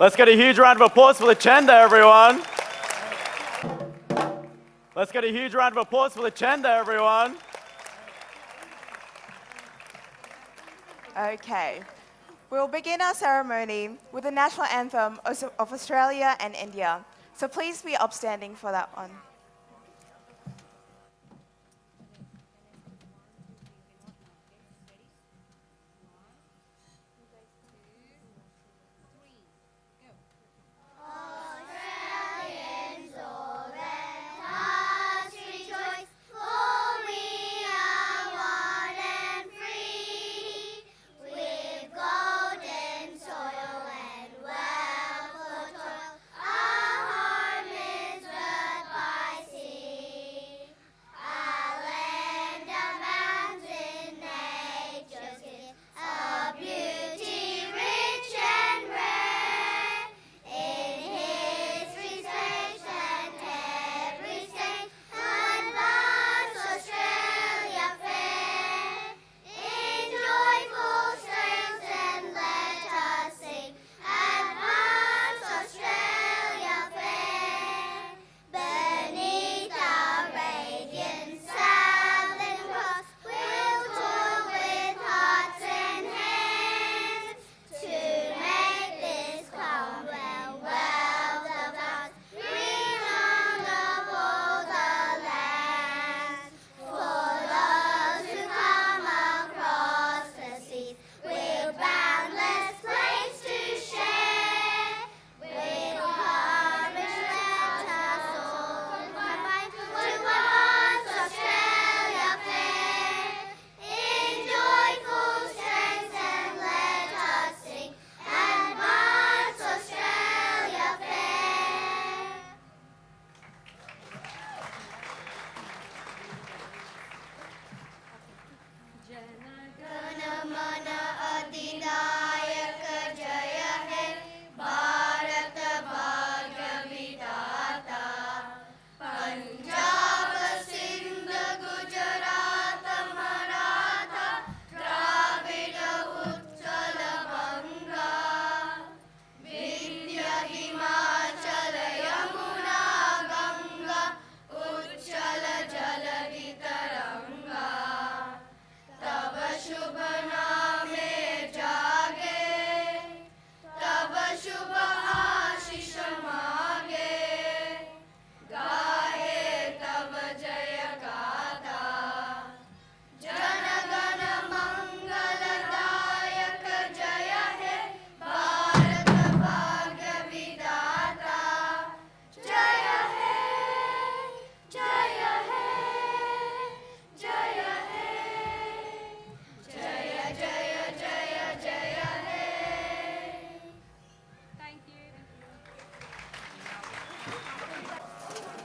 Let's get a huge round of applause for the Chanda, everyone. Let's get a huge round of applause for the Chanda, everyone. Okay. We'll begin our ceremony with the national anthem of Australia and India. So please be upstanding for that one.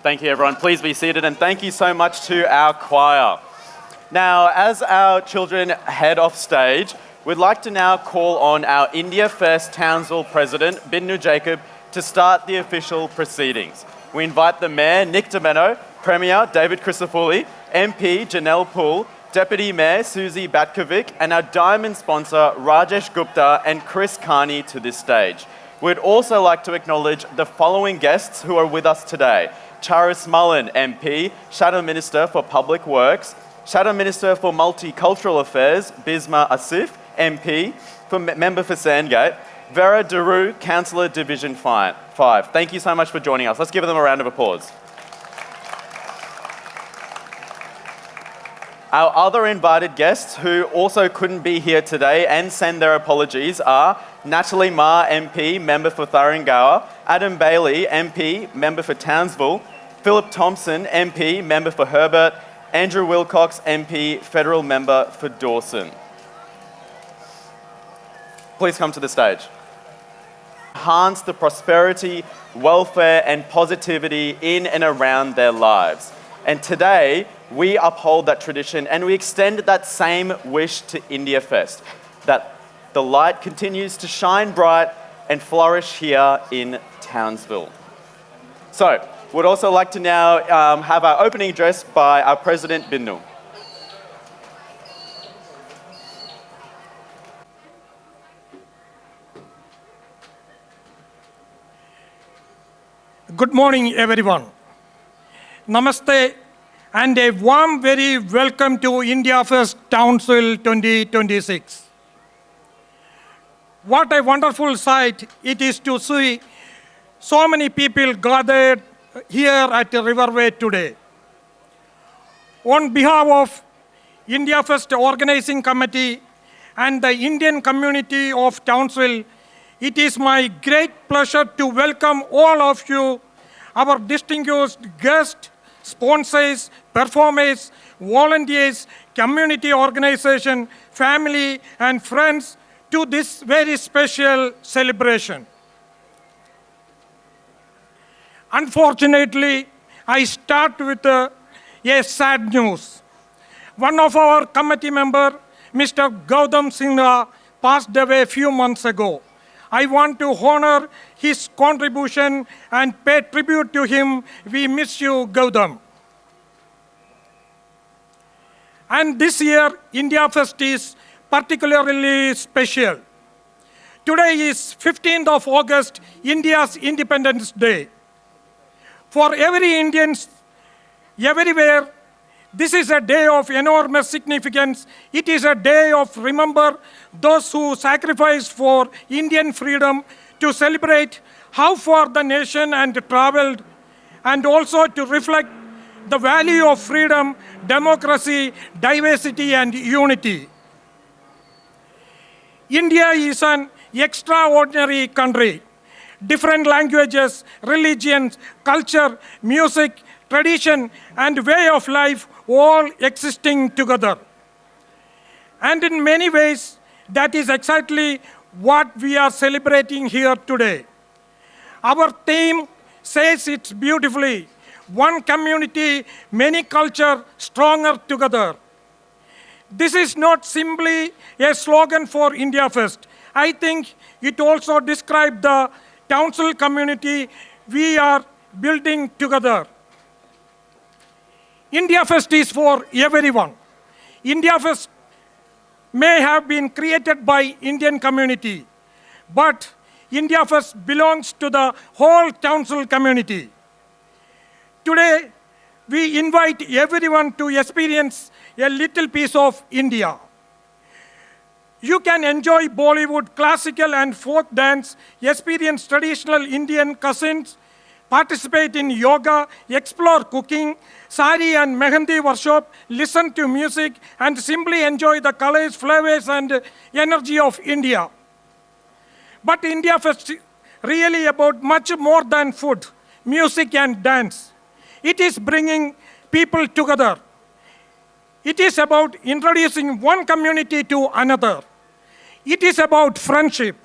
Thank you, everyone. Please be seated, and thank you so much to our choir. Now, as our children head off stage, we'd like to now call on our India Fest Townsville President, Binu Jacob, to start the official proceedings. We invite the Mayor, Nick Dametto, Premier David Crisafulli, MP Janelle Poole, Deputy Mayor Suzy Batkovic, and our diamond sponsor Rajesh Gupta and Chris Carney to this stage. We'd also like to acknowledge the following guests who are with us today. Chanda Malam, MP, Shadow Minister for Public Works, Shadow Minister for Multicultural Affairs, Bisma Asif, MP, Member for Sandgate, Vera Daru, Councillor Division 5. Thank you so much for joining us. Let's give them a round of applause. Our other invited guests who also couldn't be here today and send their apologies are Natalie Ma, MP, Member for 𝐓𝐼𝐧𝐬𝐷, Adam Bailey, MP, Member for Townsville, Philip Thompson, MP, Member for Herbert, Andrew Wilcox, MP, Federal Member for Dawson. Please come to the stage. Enhance the prosperity, welfare and positivity in and around their lives. And today, we uphold that tradition and we extend that same wish to India Fest, that the light continues to shine bright and flourish here in Townsville. So, we'd also like to now have our opening address by our President, Binu. Good morning, everyone. Namaste and a warm, very welcome to India Fest Townsville 2026. What a wonderful sight it is to see so many people gathered here at the Riverway today. On behalf of India Fest Organizing Committee and the Indian community of Townsville, it is my great pleasure to welcome all of you, our distinguished guests, sponsors, performers, volunteers, community organization, family, and friends to this very special celebration. Unfortunately, I start with a sad news. One of our committee members, Mr. 𝐓𝐨𝐼𝐧𝐬𝐯 Singha, passed away a few months ago. I want to honor his contribution and pay tribute to him. We miss you, 𝐓𝐨𝐽. And this year, India Fest is particularly special. Today is 15th of August, India's Independence Day. For every Indian, everywhere, this is a day of enormous significance. It is a day of remember those who sacrificed for Indian freedom, to celebrate how far the nation and traveled, and also to reflect the value of freedom, democracy, diversity, and unity. India is an extraordinary country. Different languages, religions, culture, music, tradition, and way of life all existing together. And in many ways, that is exactly what we are celebrating here today. Our theme says it beautifully: one community, many culture, stronger together. This is not simply a slogan for India Fest. I think it also describes the Townsville community we are building together. India Fest is for everyone. India Fest may have been created by Indian community, but India Fest belongs to the whole Townsville community. Today, we invite everyone to experience a little piece of India. You can enjoy Bollywood, classical and folk dance, experience traditional Indian cuisines, participate in yoga, explore cooking, sari and mehendi workshop, listen to music, and simply enjoy the colors, flavors, and energy of India. But India Fest is really about much more than food, music, and dance. It is bringing people together. It is about introducing one community to another. It is about friendship.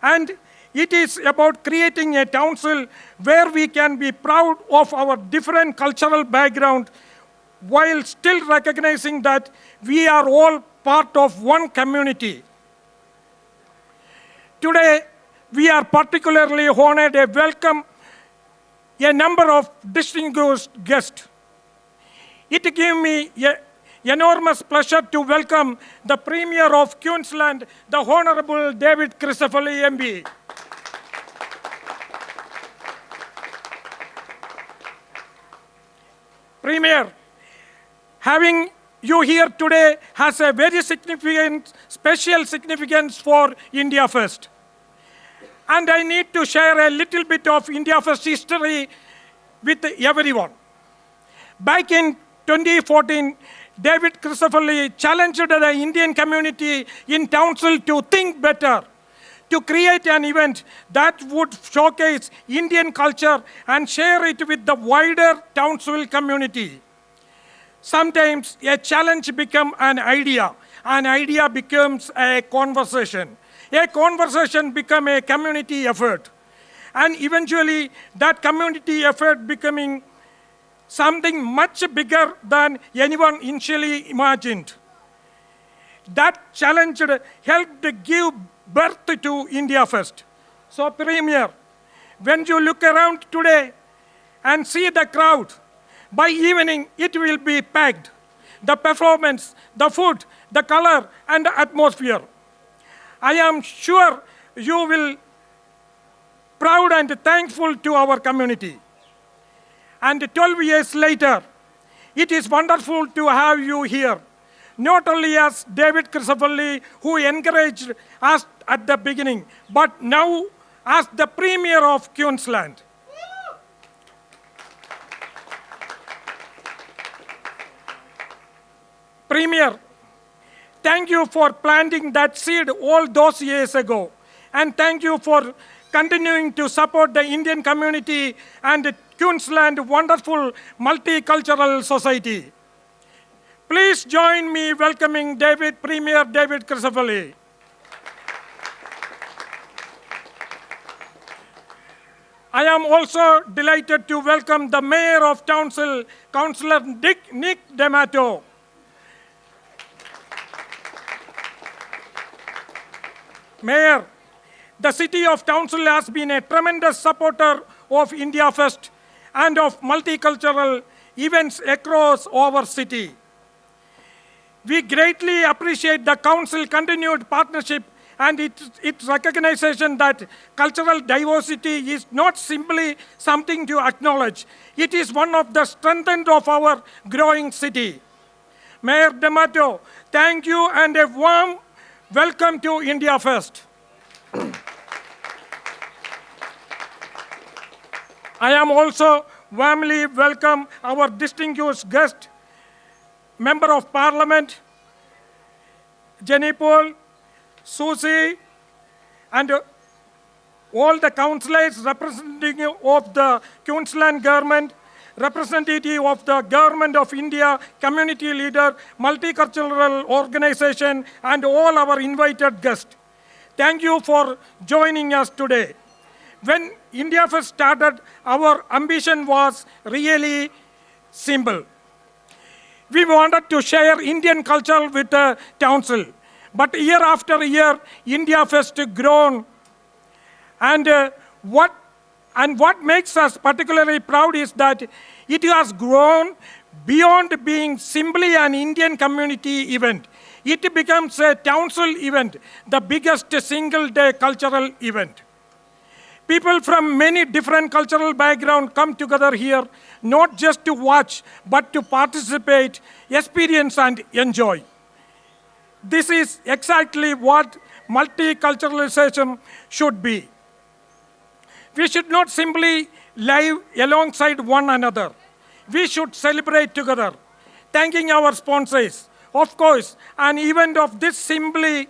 And it is about creating a Townsville where we can be proud of our different cultural background while still recognizing that we are all part of one community. Today, we are particularly honored to welcome a number of distinguished guests. It gives me an enormous pleasure to welcome the Premier of Queensland, the Honorable David Crisafulli, MB. Premier, having you here today has a very significant, special significance for India Fest. And I need to share a little bit of India Fest history with everyone. Back in 2014, David Crisafulli challenged the Indian community in Townsville to think better, to create an event that would showcase Indian culture and share it with the wider Townsville community. Sometimes a challenge becomes an idea becomes a conversation becomes a community effort, and eventually that community effort becoming something much bigger than anyone initially imagined. that challenged helped give birth to India Fest. So Premier, when you look around today and see the crowd, by evening it will be packed. The performance, the food, the color, and the atmosphere. I am sure you will proud and thankful to our community. And 12 years later, it is wonderful to have you here. Not only as David Crisafulli, who encouraged us at the beginning, but now as the Premier of Queensland. Premier, thank you for planting that seed all those years ago. And thank you for continuing to support the Indian community and Queensland wonderful multicultural society. Please join me welcoming Premier David Crisafulli. I am also delighted to welcome the Mayor of Townsville, Councillor Nick Dametto. Mayor, the city of Townsville has been a tremendous supporter of India Fest and of multicultural events across our city. We greatly appreciate the Council's continued partnership and its recognition that cultural diversity is not simply something to acknowledge. It is one of the strengths of our growing city. Mayor Dametto, thank you and a warm welcome to India Fest. I am also warmly welcome our distinguished guest, Member of Parliament, Janelle, Suzy, and all the councillors representative of the Queensland government, representative of the Government of India, community leader, multicultural organization, and all our invited guests. Thank you for joining us today. When India Fest started, our ambition was really simple. We wanted to share Indian culture with the Townsville. But year after year, India Fest grown. And what makes us particularly proud is that it has grown beyond being simply an Indian community event. It becomes a Townsville event, the biggest single-day cultural event. People from many different cultural backgrounds come together here, not just to watch, but to participate, experience, and enjoy. This is exactly what multiculturalization should be. We should not simply live alongside one another. We should celebrate together, thanking our sponsors. Of course, an event of this simply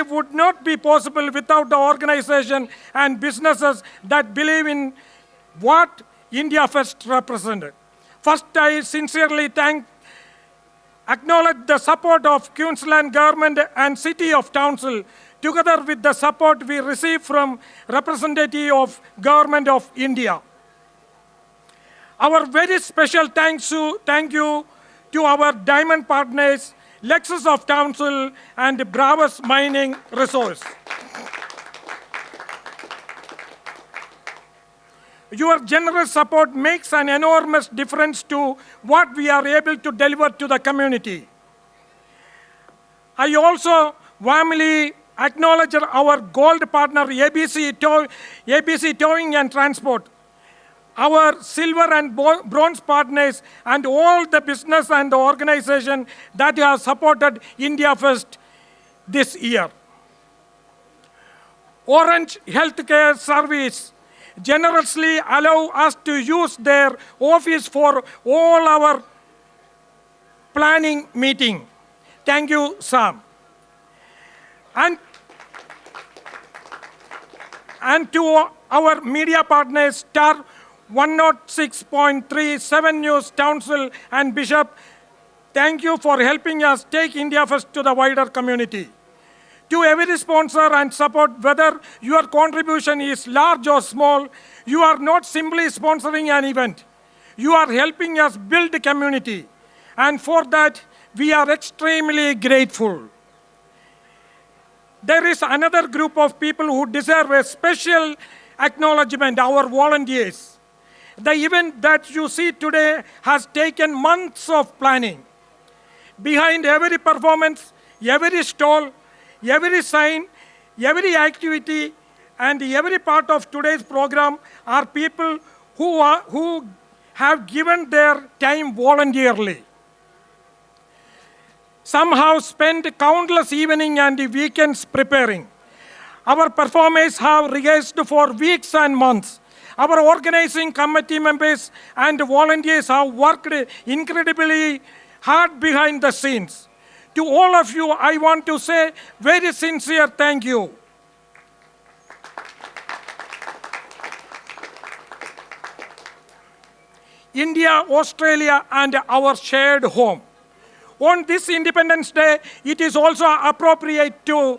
would not be possible without the organization and businesses that believe in what India Fest represented. First, I sincerely acknowledge the support of Queensland government and city of Townsville, together with the support we receive from representative of Government of India. Our very special thank you to our diamond partners, Lexus of Townsville and Bravus Mining Resource. Your generous support makes an enormous difference to what we are able to deliver to the community. I also warmly acknowledge our gold partner, 𝐴𝐵𝐶 Towing and Transport, our silver and bronze partners, and all the business and the organization that have supported India Fest this year. Orange Healthcare Service generously allow us to use their office for all our planning meeting. Thank you, Sam. And to our media partners, Star 106.37 News, Townsville, and Bishop, thank you for helping us take India Fest to the wider community. To every sponsor and support, whether your contribution is large or small, you are not simply sponsoring an event. You are helping us build a community. And for that, We are extremely grateful. There is another group of people who deserve a special acknowledgement, our volunteers. The event that you see today has taken months of planning. Behind every performance, every stall, every sign, every activity, and every part of today's program are people who have given their time voluntarily. Some have spent countless evenings and weekends preparing. Our performers have rehearsed for weeks and months. Our organizing committee members and volunteers have worked incredibly hard behind the scenes. To all of you, I want to say very sincere thank you. India, Australia, and our shared home. On this Independence Day, it is also appropriate to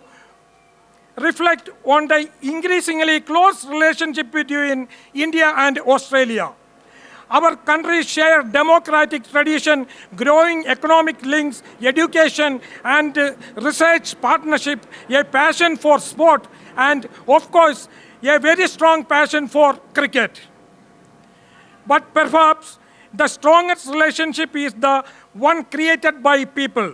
reflect on the increasingly close relationship between India and Australia. Our countries share democratic tradition, growing economic links, education, and research partnership, a passion for sport, and of course, a very strong passion for cricket. But perhaps the strongest relationship is the one created by people.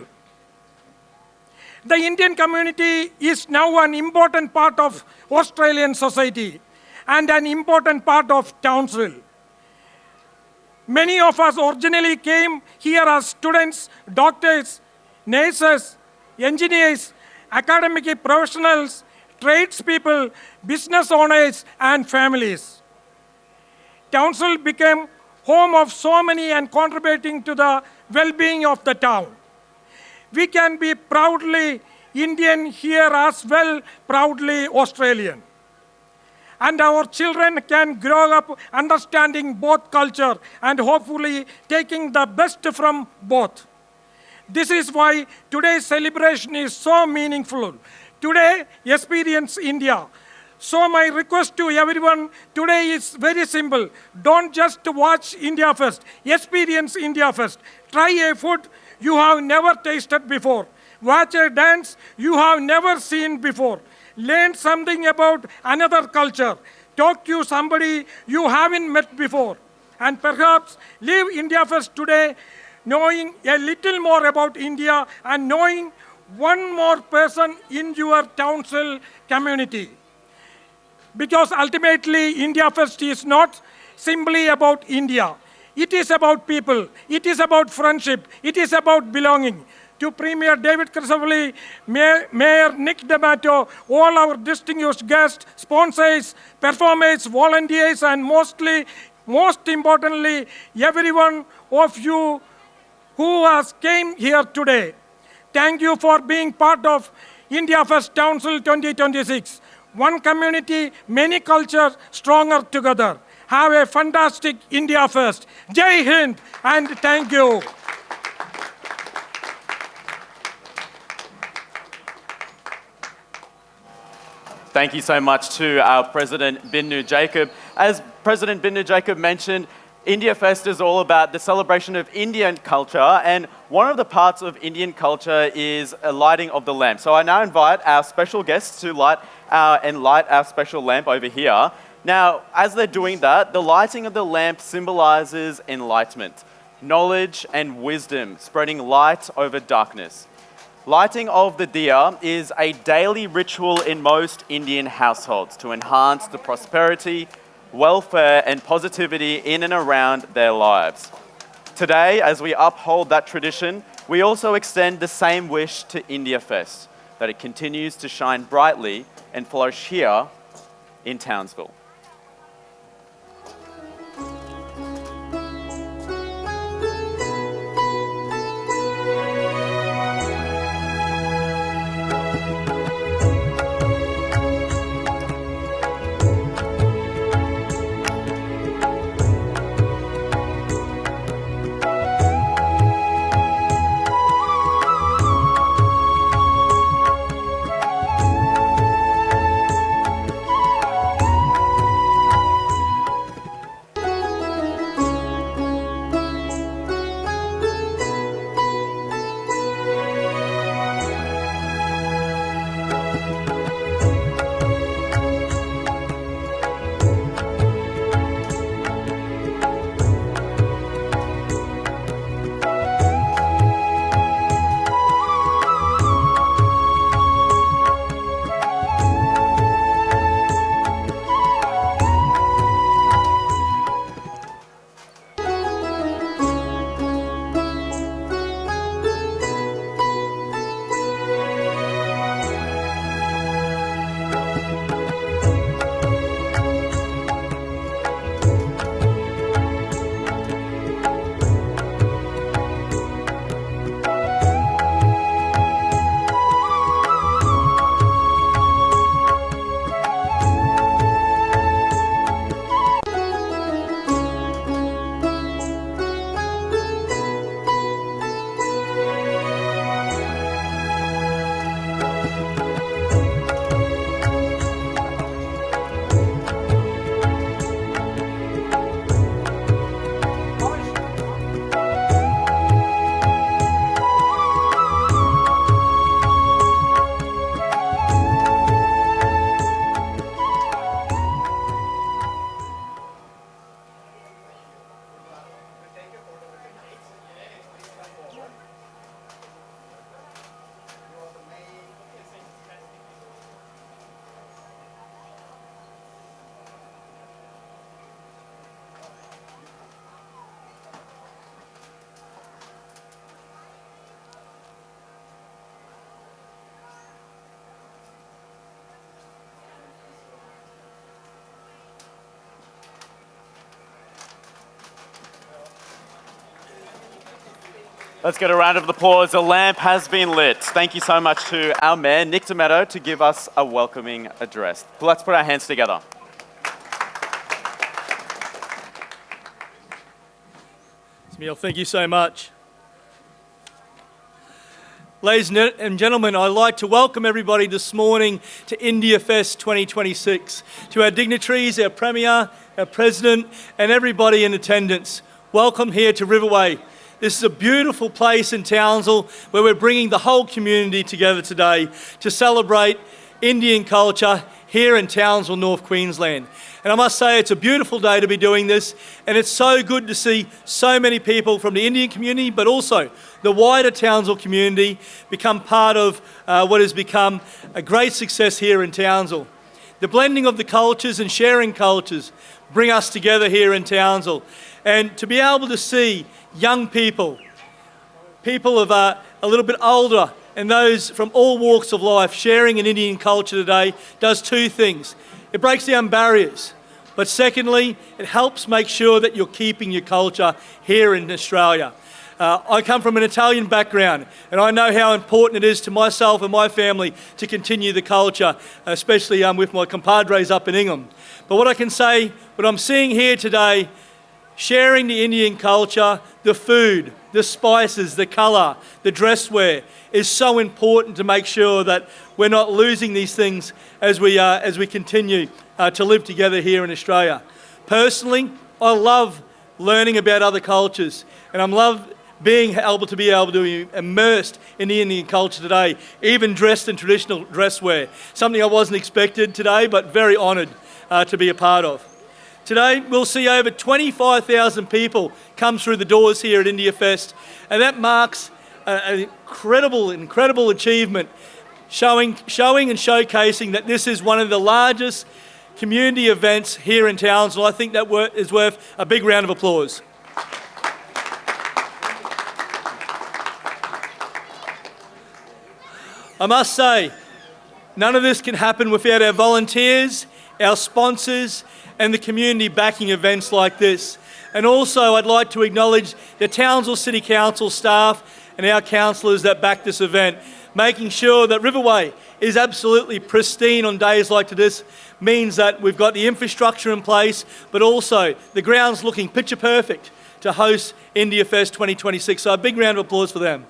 The Indian community is now an important part of Australian society and an important part of Townsville. Many of us originally came here as students, doctors, nurses, engineers, academic professionals, tradespeople, business owners, and families. Townsville became home of so many and contributing to the well-being of the town. We can be proudly Indian here as well, proudly Australian. And our children can grow up understanding both culture and hopefully taking the best from both. This is why today's celebration is so meaningful. Today, experience India. So my request to everyone today is very simple. Don't just watch India Fest. Experience India Fest. Try a food you have never tasted before. Watch a dance you have never seen before. Learn something about another culture. Talk to somebody you haven't met before. And perhaps leave India Fest today knowing a little more about India and knowing one more person in your Townsville community. Because ultimately, India Fest is not simply about India. It is about people. It is about friendship. It is about belonging. To Premier David Crisafulli, Mayor Nick Dametto, all our distinguished guests, sponsors, performers, volunteers, and most importantly, every one of you who has came here today. Thank you for being part of India Fest Townsville 2026. One community, many cultures, stronger together. Have a fantastic India Fest. Jai Hind, and thank you. Thank you so much to our President Binu Jacob. As President Binu Jacob mentioned, India Fest is all about the celebration of Indian culture, and one of the parts of Indian culture is a lighting of the lamp. So I now invite our special guests to light our special lamp over here. Now, as they're doing that, the lighting of the lamp symbolizes enlightenment, knowledge and wisdom, spreading light over darkness. Lighting of the diya is a daily ritual in most Indian households to enhance the prosperity, welfare, and positivity in and around their lives. Today, as we uphold that tradition, we also extend the same wish to India Fest, that it continues to shine brightly and flourish here in Townsville. Let's get a round of applause. The lamp has been lit. Thank you so much to our Mayor, Nick Dametto, to give us a welcoming address. Let's put our hands together. Neil, thank you so much. Ladies and gentlemen, I'd like to welcome everybody this morning to India Fest 2026, to our dignitaries, our Premier, our President, and everybody in attendance. Welcome here to Riverway. This is a beautiful place in Townsville where we're bringing the whole community together today to celebrate Indian culture here in Townsville, North Queensland. And I must say it's a beautiful day to be doing this, and it's so good to see so many people from the Indian community, but also the wider Townsville community become part of what has become a great success here in Townsville. The blending of the cultures and sharing cultures bring us together here in Townsville. And to be able to see young people, people of a little bit older, and those from all walks of life sharing an Indian culture today does two things. It breaks down barriers, but secondly, it helps make sure that you're keeping your culture here in Australia. I come from an Italian background, and I know how important it is to myself and my family to continue the culture, especially with my compadres up in 𝐓𝐽𝐻. But what I can say, what I'm seeing here today, sharing the Indian culture, the food, the spices, the colour, the dress wear, is so important to make sure that we're not losing these things as we continue to live together here in Australia. Personally, I love learning about other cultures, and I love being able to be immersed in the Indian culture today, even dressed in traditional dress wear. Something I wasn't expected today, but very honoured to be a part of. Today, we'll see over 25,000 people come through the doors here at India Fest, and that marks an incredible achievement, showing and showcasing that this is one of the largest community events here in Townsville. I think that is worth a big round of applause. I must say, none of this can happen without our volunteers, our sponsors, and the community backing events like this. And also, I'd like to acknowledge the Townsville City Council staff and our councillors that back this event. Making sure that Riverway is absolutely pristine on days like this means that we've got the infrastructure in place, but also the ground's looking picture perfect to host India Fest 2026. So a big round of applause for them.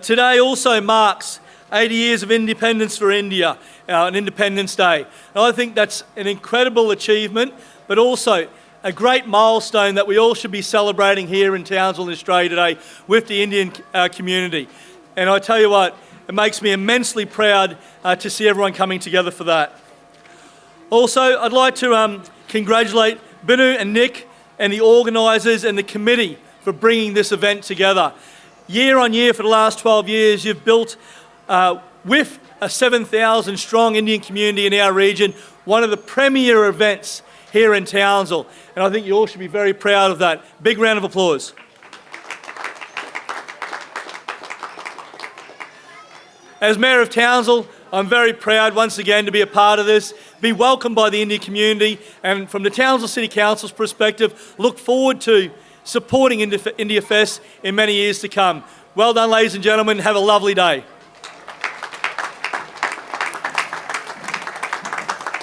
Today also marks 80 years of independence for India, on Independence Day. And I think that's an incredible achievement, but also a great milestone that we all should be celebrating here in Townsville, in Australia today with the Indian community. And I tell you what, it makes me immensely proud to see everyone coming together for that. Also, I'd like to congratulate Binu and Nick and the organisers and the committee for bringing this event together. Year on year for the last 12 years, you've built with a 7,000 strong Indian community in our region, one of the premier events here in Townsville. And I think you all should be very proud of that. Big round of applause. As Mayor of Townsville, I'm very proud once again to be a part of this, be welcomed by the Indian community, and from the Townsville City Council's perspective, look forward to supporting India Fest in many years to come. Well done, ladies and gentlemen. Have a lovely day.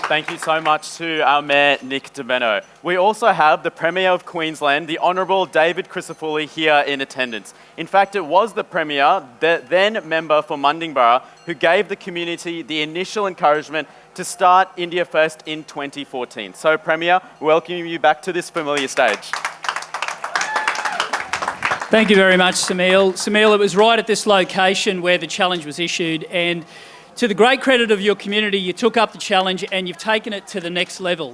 Thank you so much to our Mayor, Nick Dametto. We also have the Premier of Queensland, the Honourable David Crisafulli, here in attendance. In fact, it was the Premier, the then member for Mundingburra, who gave the community the initial encouragement to start India Fest in 2014. So, Premier, welcome you back to this familiar stage. Thank you very much, Samil. Samil, it was right at this location where the challenge was issued, and to the great credit of your community, you took up the challenge and you've taken it to the next level.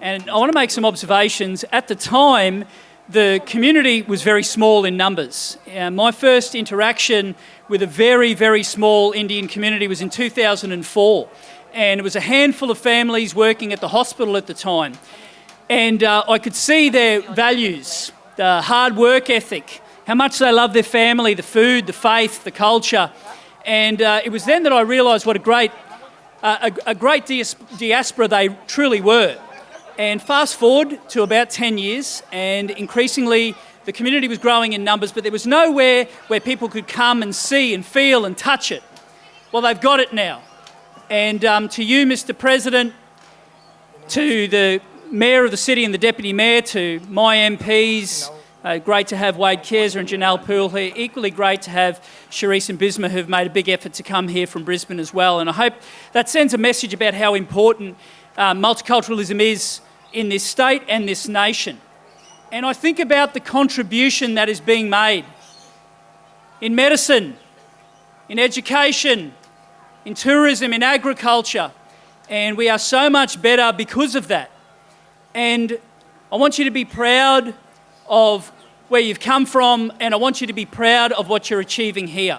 And I want to make some observations. At the time, the community was very small in numbers. My first interaction with a very, very small Indian community was in 2004. And it was a handful of families working at the hospital at the time. And I could see their values, the hard work ethic, how much they love their family, the food, the faith, the culture. And it was then that I realised what a great diaspora they truly were. And fast forward to about 10 years, and increasingly the community was growing in numbers, but there was nowhere where people could come and see and feel and touch it. Well, they've got it now. And to you, Mr. President, to the Mayor of the City and the Deputy Mayor, to my MPs, great to have 𝐓𝐽𝐬𝐧𝐬𝐯 and Janelle Poole here. Equally great to have 𝐓𝐿𝐼𝐧𝐬𝐷 and 𝐵ISMA who've made a big effort to come here from Brisbane as well. And I hope that sends a message about how important multiculturalism is in this state and this nation. And I think about the contribution that is being made in medicine, in education, in tourism, in agriculture. And we are so much better because of that. And I want you to be proud of where you've come from, and I want you to be proud of what you're achieving here.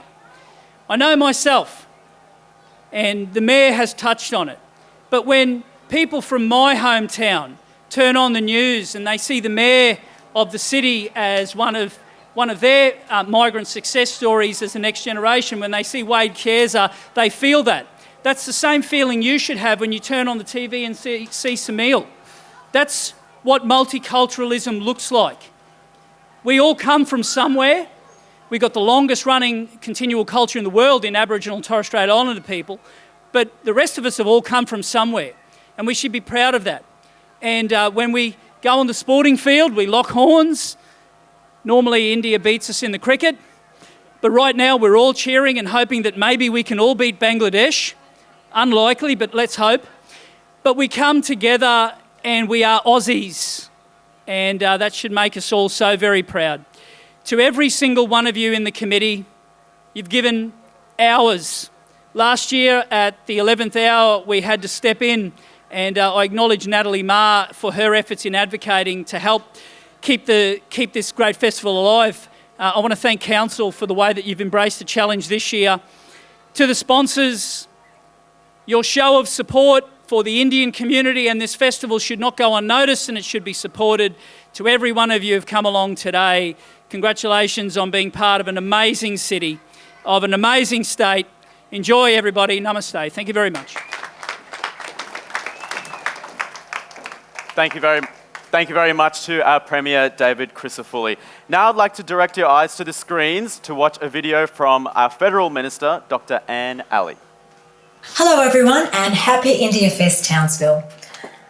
I know myself, and the Mayor has touched on it, but when people from my hometown turn on the news and they see the Mayor of the city as one of their migrant success stories as the next generation, when they see 𝐓𝐽𝐬𝐧𝐬𝐷, they feel that. That's the same feeling you should have when you turn on the TV and see 𝐸𝐶𝐸. That's what multiculturalism looks like. We all come from somewhere. We've got the longest running continual culture in the world in Aboriginal and Torres Strait Islander people, but the rest of us have all come from somewhere, and we should be proud of that. And when we go on the sporting field, we lock horns. Normally India beats us in the cricket, but right now we're all cheering and hoping that maybe we can all beat Bangladesh. Unlikely, but let's hope. But we come together and we are Aussies, and that should make us all so very proud. To every single one of you in the committee, you've given hours. Last year at the 11th hour, we had to step in, and I acknowledge Natalie Ma for her efforts in advocating to help keep this great festival alive. I want to thank Council for the way that you've embraced the challenge this year. To the sponsors, your show of support for the Indian community and this festival should not go unnoticed, and it should be supported. To every one of you who've come along today, congratulations on being part of an amazing city, of an amazing state. Enjoy, everybody. Namaste. Thank you very much. Thank you very much to our Premier, David Crisafulli. Now I'd like to direct your eyes to the screens to watch a video from our Federal Minister, Dr. Anne Alley. Hello everyone, and happy India Fest Townsville.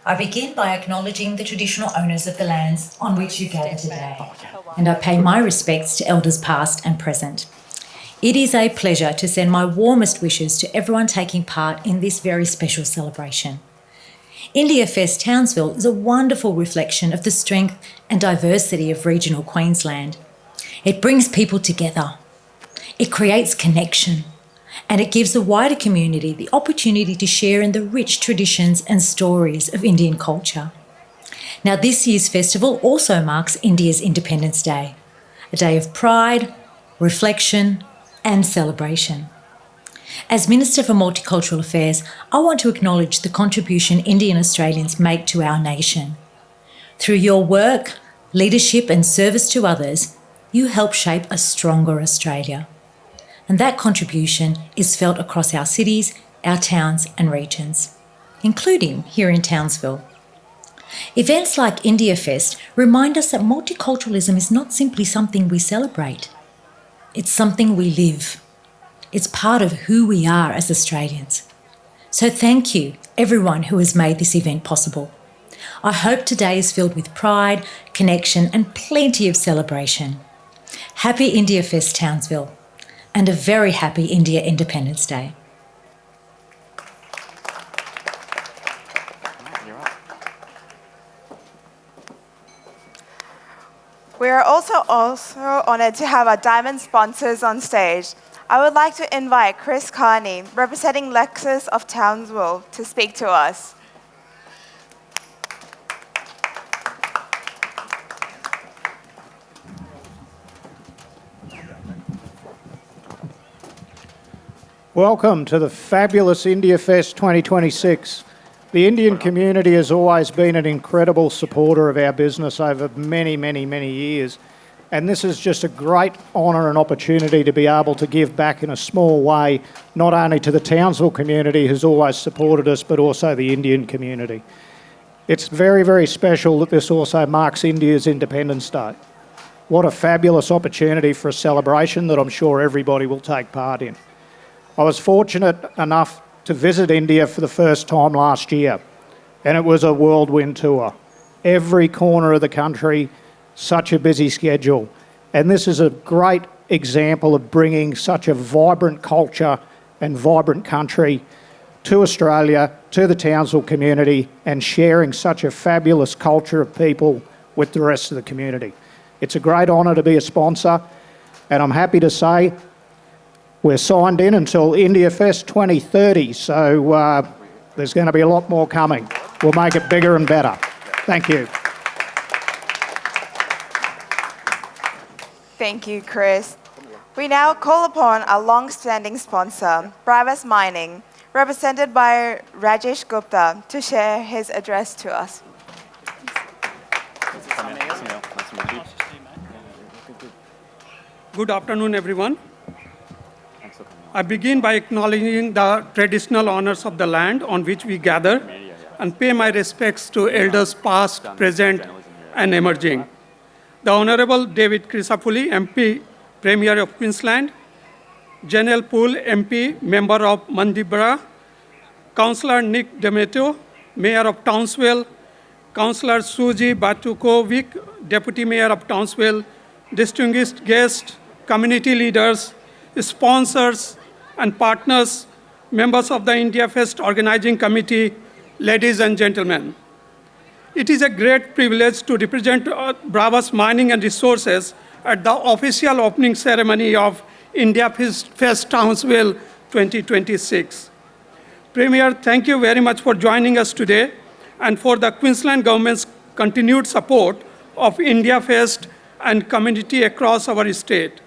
I begin by acknowledging the traditional owners of the lands on which you gather today, and I pay my respects to elders past and present. It is a pleasure to send my warmest wishes to everyone taking part in this very special celebration. India Fest Townsville is a wonderful reflection of the strength and diversity of regional Queensland. It brings people together, it creates connection, and it gives the wider community the opportunity to share in the rich traditions and stories of Indian culture. Now, this year's festival also marks India's Independence Day, a day of pride, reflection, and celebration. As Minister for Multicultural Affairs, I want to acknowledge the contribution Indian Australians make to our nation. Through your work, leadership, and service to others, you help shape a stronger Australia. And that contribution is felt across our cities, our towns and regions, including here in Townsville. Events like India Fest remind us that multiculturalism is not simply something we celebrate. It's something we live. It's part of who we are as Australians. So thank you, everyone who has made this event possible. I hope today is filled with pride, connection and plenty of celebration. Happy India Fest Townsville, and a very happy India Independence Day. We are also honoured to have our diamond sponsors on stage. I would like to invite Chris Carney, representing Lexus of Townsville, to speak to us. Welcome to the fabulous India Fest 2026. The Indian community has always been an incredible supporter of our business over many, many, many years. And this is just a great honour and opportunity to be able to give back in a small way, not only to the Townsville community who's always supported us, but also the Indian community. It's very, very special that this also marks India's Independence Day. What a fabulous opportunity for a celebration that I'm sure everybody will take part in. I was fortunate enough to visit India for the first time last year, and it was a whirlwind tour. Every corner of the country, such a busy schedule. And this is a great example of bringing such a vibrant culture and vibrant country to Australia, to the Townsville community, and sharing such a fabulous culture of people with the rest of the community. It's a great honour to be a sponsor, and I'm happy to say we're signed in until India Fest 2030, so there's going to be a lot more coming. We'll make it bigger and better. Thank you. Thank you, Chris. We now call upon our long-standing sponsor, Bravus Mining, represented by Rajesh Gupta, to share his address to us. Good afternoon, everyone. I begin by acknowledging the traditional owners of the land on which we gather and pay my respects to elders past, present, and emerging. The Honourable David Crisafulli, MP, Premier of Queensland, Janelle Poole, MP, Member of Mandibra, Councillor Nick Dametto, Mayor of Townsville, Councillor Suzy Batkovic, Deputy Mayor of Townsville, distinguished guests, community leaders, sponsors and partners, members of the India Fest Organizing Committee, ladies and gentlemen. It is a great privilege to represent Bravus Mining and Resources at the official opening ceremony of India Fest Townsville 2026. Premier, thank you very much for joining us today and for the Queensland Government's continued support of India Fest and community across our state.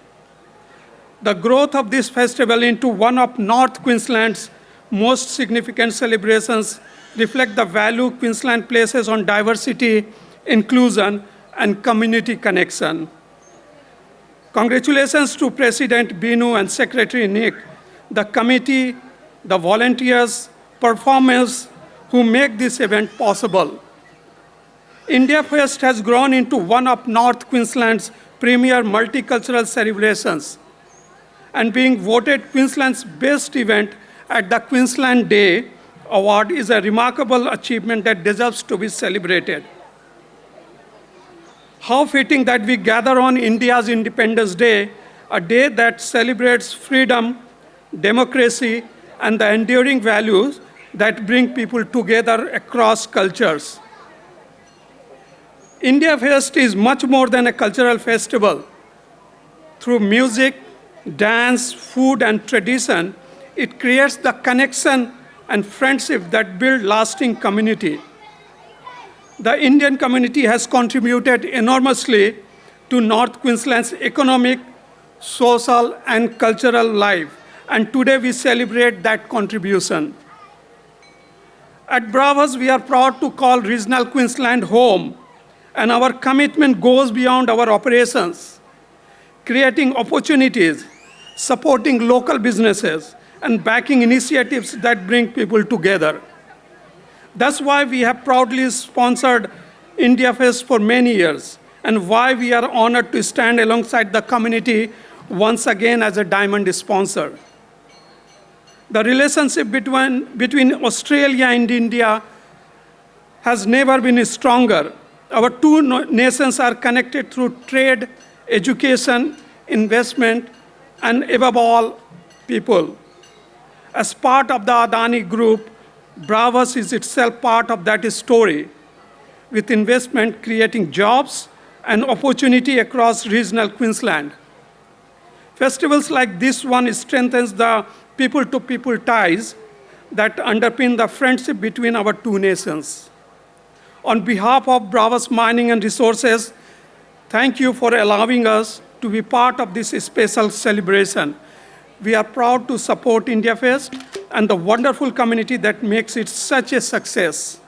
The growth of this festival into one of North Queensland's most significant celebrations reflect the value Queensland places on diversity, inclusion, and community connection. Congratulations to President Binu and Secretary Nick, the committee, the volunteers, performers who make this event possible. India Fest has grown into one of North Queensland's premier multicultural celebrations, and being voted Queensland's best event at the Queensland Day Award is a remarkable achievement that deserves to be celebrated. How fitting that we gather on India's Independence Day, a day that celebrates freedom, democracy, and the enduring values that bring people together across cultures. India Fest is much more than a cultural festival. Through music, dance, food, and tradition, it creates the connection and friendship that build lasting community. The Indian community has contributed enormously to North Queensland's economic, social, and cultural life, and today we celebrate that contribution. At Bravus, we are proud to call regional Queensland home, and our commitment goes beyond our operations, creating opportunities, supporting local businesses, and backing initiatives that bring people together. That's why we have proudly sponsored India Fest for many years, and why we are honored to stand alongside the community once again as a diamond sponsor. The relationship between Australia and India has never been stronger. Our two nations are connected through trade, education, investment, and above all, people. As part of the Adani Group, Bravus is itself part of that story, with investment creating jobs and opportunity across regional Queensland. Festivals like this one strengthens the people-to-people ties that underpin the friendship between our two nations. On behalf of Bravus Mining and Resources, thank you for allowing us to be part of this special celebration. We are proud to support India Fest and the wonderful community that makes it such a success.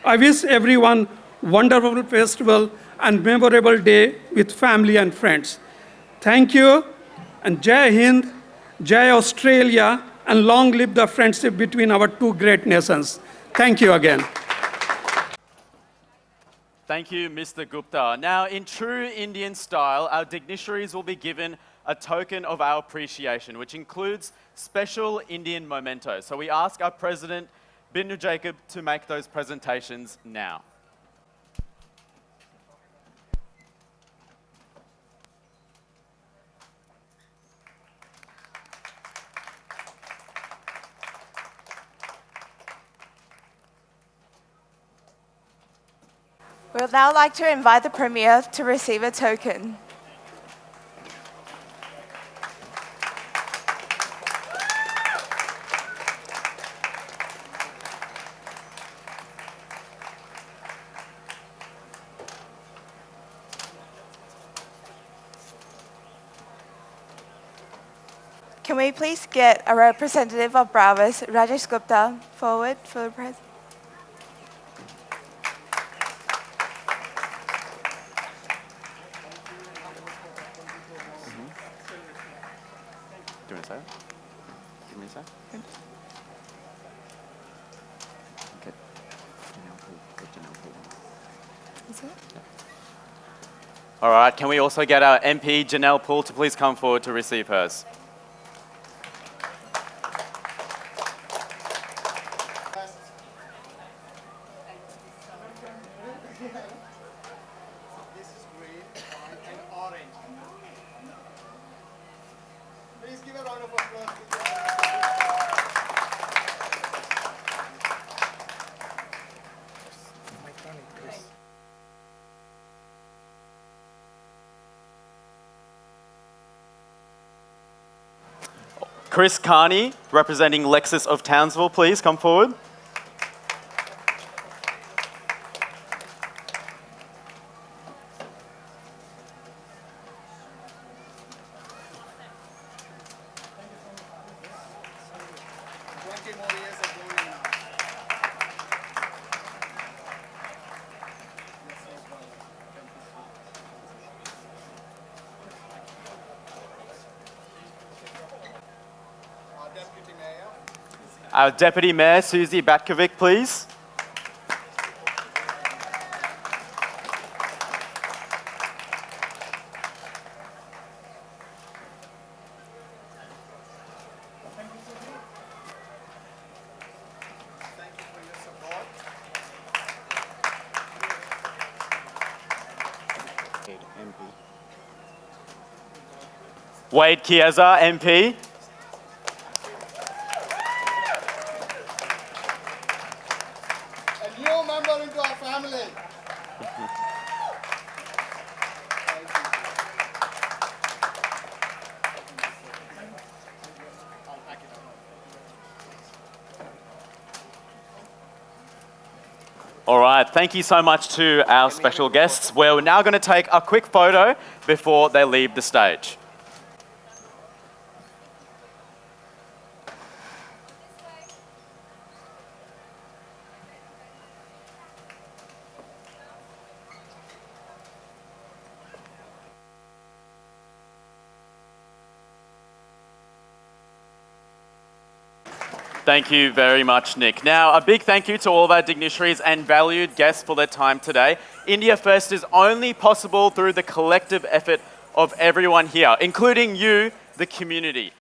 I wish everyone a wonderful festival and memorable day with family and friends. Thank you, and Jai Hind, Jai Australia, and long live the friendship between our two great nations. Thank you again. Thank you, Mr. Gupta. Now, in true Indian style, our dignitaries will be given a token of our appreciation, which includes special Indian mementos. So we ask our President, Binu Jacob, to make those presentations now. We would now like to invite the Premier to receive a token. Can we please get a representative of Bravus, Rajesh Gupta, forward for the press? Do you want to say it? Give me a sec. Okay. Janelle Poole. Is it? All right, can we also get our MP, Janelle Poole, to please come forward to receive hers? This is green, white, and orange. Please give a round of applause to Chris Carney, representing Lexus of Townsville, please come forward. Our Deputy Mayor, Suzy, Batkovic, please. 𝐓𝐨𝐬𝐧𝐬𝐯, MP. a new member into our family. All right, thank you so much to our special guests. We're now going to take a quick photo before they leave the stage. Thank you very much, Nick. Now, a big thank you to all of our dignitaries and valued guests for their time today. India Fest is only possible through the collective effort of everyone here, including you, the community.